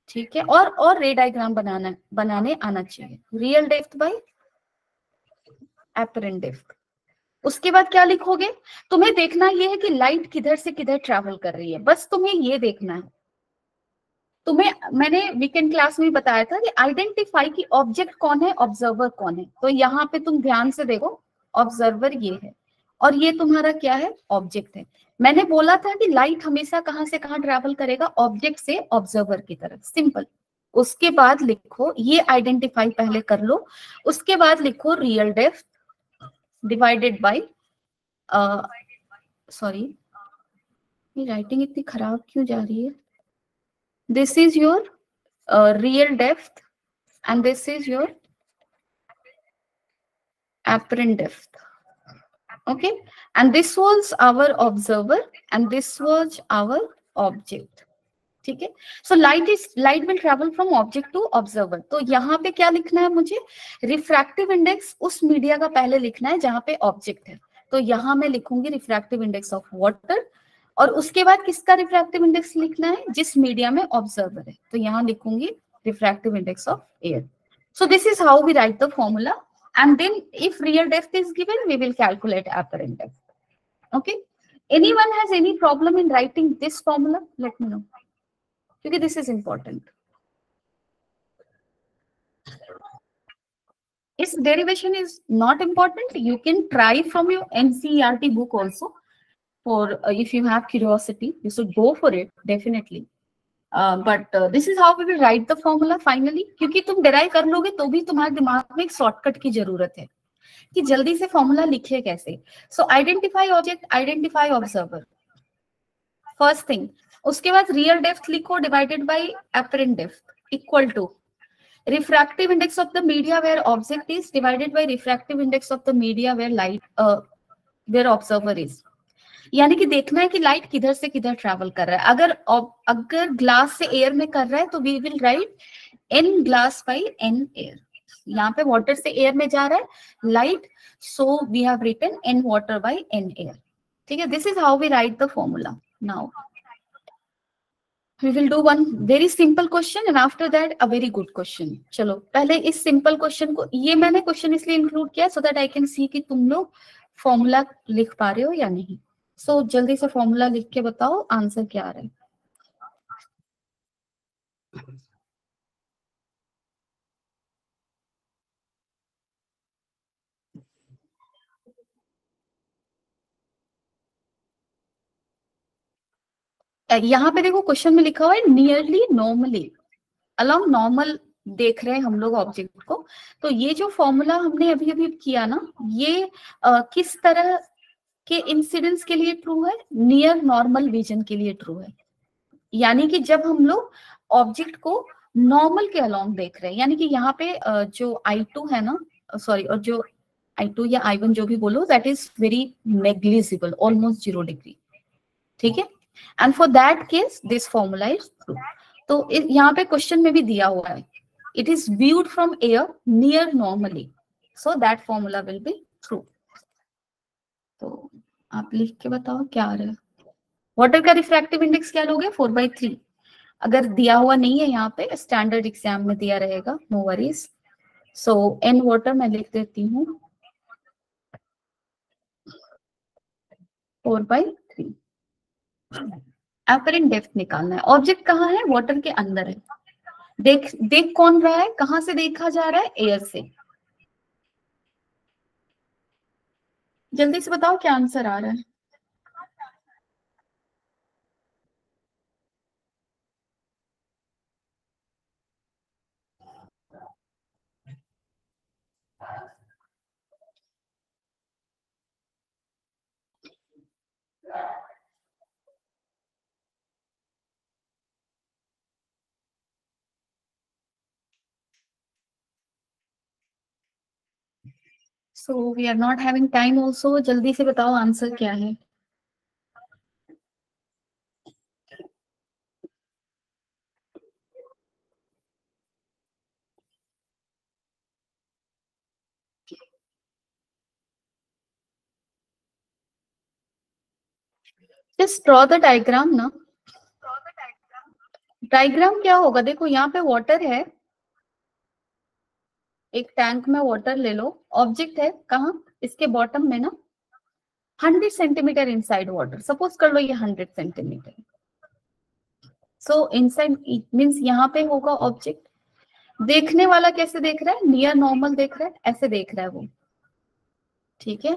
ठीक है, और रे डायग्राम बनाने आना चाहिए, real depth by apparent depth। उसके बाद क्या लिखोगे, तुम्हें देखना ये है कि लाइट किधर से किधर ट्रैवल कर रही है, बस तुम्हें ये देखना है। तुम्हें मैंने वीकेंड क्लास में बताया था कि आइडेंटिफाई की ऑब्जेक्ट कौन है, ऑब्जर्वर कौन है। तो यहाँ पे तुम ध्यान से देखो, ऑब्जर्वर ये है और ये तुम्हारा क्या है, ऑब्जेक्ट है। मैंने बोला था कि लाइट हमेशा कहाँ से कहाँ ट्रैवल करेगा, ऑब्जेक्ट से ऑब्जर्वर की तरफ, सिंपल। उसके बाद लिखो, ये आइडेंटिफाई पहले कर लो, उसके बाद लिखो real depth divided by, sorry ये राइटिंग इतनी खराब क्यों जा रही है। This is your real depth and this is your apparent depth, okay, and this was our observer and this was our object, ठीक है। So light will travel from object to observer। तो यहाँ पे क्या लिखना है मुझे, रिफ्रैक्टिव इंडेक्स उस मीडिया का पहले लिखना है जहाँ पे ऑब्जेक्ट है। तो यहाँ मैं लिखूंगी रिफ्रैक्टिव इंडेक्स ऑफ वाटर, और उसके बाद किसका रिफ्रैक्टिव इंडेक्स लिखना है, जिस मीडिया में ऑब्जर्वर है। तो यहाँ लिखूंगी refractive index of air. So this is how we write the formula, and then if real depth is given we will calculate apparent depth। Okay, anyone has any problem in writing this formula, let me know, क्योंकि this is important. Its derivation is not important. You can try from your NCERT book also. For if you have curiosity, you should go for it definitely. But this is how we will write the formula finally. क्योंकि तुम derive कर लोगे तो भी तुम्हारे दिमाग में एक शॉर्टकट की जरूरत है कि जल्दी से फॉर्मूला लिखे कैसे। So identify object, identify observer, first thing। उसके बाद रियल डेप्थ लिखो divided by apparent depth equal to refractive index of the media where object is divided by refractive index of the media where light where observer is। यानी कि देखना है कि light किधर से किधर ट्रैवल कर रहा है। अगर ग्लास से एयर में कर रहा है तो we will write n glass by n air. यहाँ पे वाटर से एयर में जा रहा है light, so we have written n water by n air, ठीक है। This is how we write the formula. Now we will do one very simple question and after that a very good question। चलो पहले इस simple question को, ये मैंने question इसलिए include किया so that I can see कि तुम लोग फॉर्मूला लिख पा रहे हो या नहीं। सो जल्दी से फॉर्मूला लिख के बताओ आंसर क्या आ रहा है। यहाँ पे देखो क्वेश्चन में लिखा हुआ है नियरली नॉर्मली, अलॉन्ग नॉर्मल देख रहे हैं हम लोग ऑब्जेक्ट को। तो ये जो फॉर्मूला हमने अभी अभी किया ना, ये किस तरह के इंसिडेंस के लिए ट्रू है, नियर नॉर्मल विजन के लिए ट्रू है। यानी कि जब हम लोग ऑब्जेक्ट को नॉर्मल के अलोंग देख रहे हैं, यानी कि यहाँ पे जो I2 है ना, सॉरी, और जो I2 या I1 जो भी बोलो, that is very negligible, almost 0 degree, ठीक है। And for that case this formula is true. तो यहाँ पे क्वेश्चन में भी दिया हुआ है, it is viewed from air near normally, so that formula will be true. तो आप लिख के बताओ क्या आ रहा है। वाटर का रिफ्रैक्टिव इंडेक्स क्या लोगे, 4/3। अगर दिया हुआ नहीं है यहाँ पे, स्टैंडर्ड एग्जाम में दिया रहेगा, नो वरीज। सो एन वाटर मैं लिख देती हूँ 4/3। एपरेंट डेप्थ निकालना है, ऑब्जेक्ट कहाँ है, वाटर के अंदर है। देख देख कौन रहा है, कहां से देखा जा रहा है, एयर से। जल्दी से बताओ क्या आंसर आ रहा है। So we are not having time also, जल्दी से बताओ आंसर क्या है। जस्ट ड्रॉ द डायग्राम ना। डायग्राम क्या होगा, देखो यहाँ पे वाटर है, एक टैंक में वाटर ले लो, ऑब्जेक्ट है कहाँ, इसके बॉटम में ना, 100 सेंटीमीटर इनसाइड वाटर, सपोज कर लो ये 100 सेंटीमीटर। सो इनसाइड मीन्स यहाँ पे होगा ऑब्जेक्ट। देखने वाला कैसे देख रहा है, नियर नॉर्मल देख रहा है, ऐसे देख रहा है वो, ठीक है।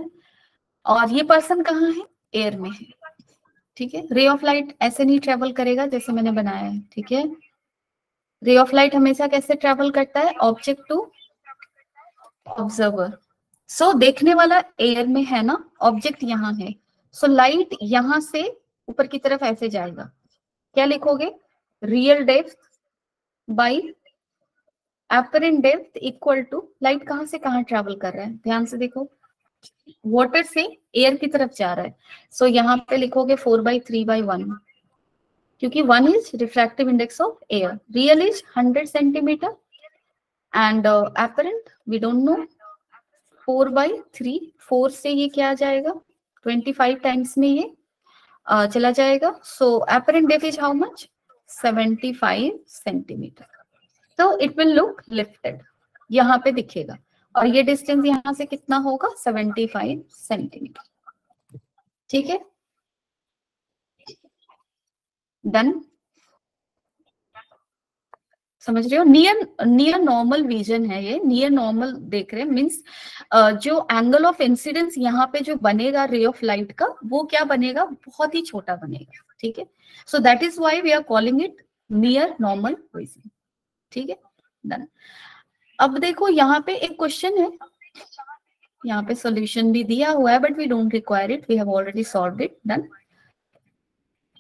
और ये पर्सन कहाँ है, एयर में है, ठीक है। रे ऑफ लाइट ऐसे नहीं ट्रेवल करेगा जैसे मैंने बनाया है, ठीक है। रे ऑफ लाइट हमेशा कैसे ट्रेवल करता है, ऑब्जेक्ट टू ऑब्जर्वर। सो देखने वाला एयर में है ना, ऑब्जेक्ट यहाँ है, सो लाइट यहाँ से ऊपर की तरफ ऐसे जाएगा, क्या लिखोगे, real depth by apparent depth equal to, light कहाँ से कहाँ ट्रेवल कर रहा है, ध्यान से देखो, वाटर से एयर की तरफ जा रहा है। सो यहाँ पे लिखोगे 4/3/1, क्योंकि 1 is refractive index of air, real is 100 centimetre, and apparent we don't know, 4/3, 4 से ये क्या आ जाएगा, 25 टाइम्स में ये चला जाएगा। So apparent depth is how much, 75 centimetre. तो इट विल लुक लिफ्टेड, यहाँ पे दिखेगा, और ये डिस्टेंस यहाँ से कितना होगा, 75 सेंटीमीटर, ठीक है। डन, समझ रहे हो, नियर नियर नॉर्मल विजन है ये, नियर नॉर्मल देख रहे हैं, मीन्स जो एंगल ऑफ इंसिडेंस यहाँ पे जो बनेगा रे ऑफ लाइट का, वो क्या बनेगा, बहुत ही छोटा बनेगा, ठीक है। So that is why we are calling it near normal vision, ठीक है। डन। अब देखो यहाँ पे एक क्वेश्चन है, यहाँ पे सॉल्यूशन भी दिया हुआ है, but we don't require it, we have already solved it. Done.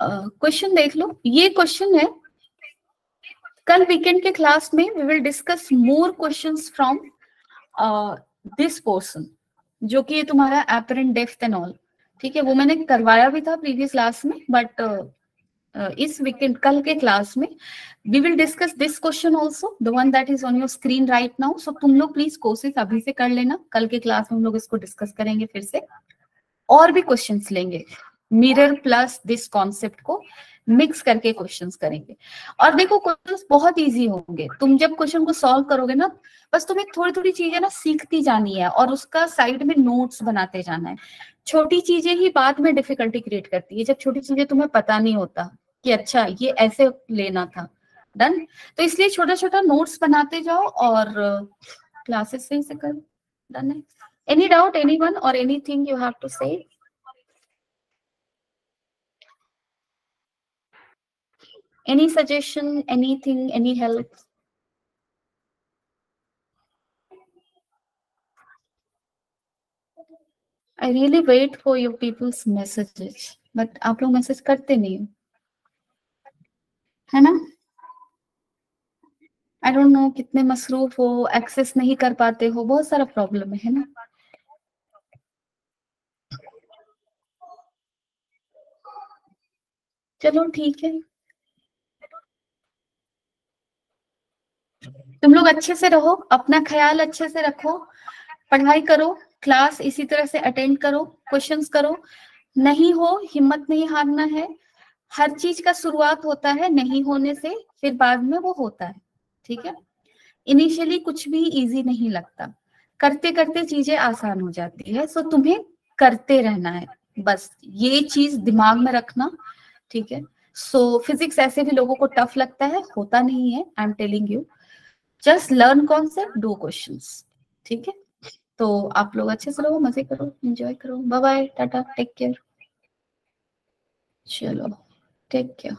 Question देख लो, ये क्वेश्चन है, कल वीकेंड के क्लास में we will discuss more questions from this portion, जो कि ये तुम्हारा एपरेंट डेप्थ एंड ऑल, ठीक है। वो मैंने करवाया भी था प्रीवियस क्लास में, बट इस वीकेंड कल के क्लास में we will discuss this question also, the one that is on your screen right now. So तुम लोग प्लीज कोशिश अभी से कर लेना, कल के क्लास में हम लोग इसको डिस्कस करेंगे फिर से, और भी क्वेश्चंस लेंगे, मिरर प्लस दिस कॉन्सेप्ट को मिक्स करके क्वेश्चंस करेंगे। और देखो क्वेश्चंस बहुत इजी होंगे, तुम जब क्वेश्चन को सॉल्व करोगे ना, बस तुम्हें थोड़ी थोड़ी चीजें ना सीखती जानी है, और उसका साइड में नोट्स बनाते जाना है। छोटी चीजें ही बाद में डिफिकल्टी क्रिएट करती है, जब छोटी चीजें तुम्हें पता नहीं होता कि अच्छा ये ऐसे लेना था। डन। तो इसलिए छोटा छोटा नोट्स बनाते जाओ, और क्लासेस सही से करो। डन है। एनी डाउट एनीवन और एनीथिंग यू हैव टू से? Any suggestion, anything, any help? I really wait for your people's messages, but आप लोग मैसेज करते नहीं हो, है ना। आई डोंट नो कितने मसरूफ हो, एक्सेस नहीं कर पाते हो, बहुत सारा प्रॉब्लम है ना। चलो ठीक है, तुम लोग अच्छे से रहो, अपना ख्याल अच्छे से रखो, पढ़ाई करो, क्लास इसी तरह से अटेंड करो, क्वेश्चंस करो, नहीं हो हिम्मत नहीं हारना है। हर चीज का शुरुआत होता है नहीं होने से, फिर बाद में वो होता है, ठीक है। इनिशियली कुछ भी इजी नहीं लगता, करते करते चीजें आसान हो जाती है। सो तुम्हें करते रहना है, बस ये चीज दिमाग में रखना, ठीक है। सो फिजिक्स ऐसे भी लोगों को टफ लगता है, होता नहीं है, I am telling you, just learn concept, do questions, ठीक है। तो आप लोग अच्छे से रहो, मजे करो, एंजॉय करो, bye bye, tata, take care. चलो, टेक केयर।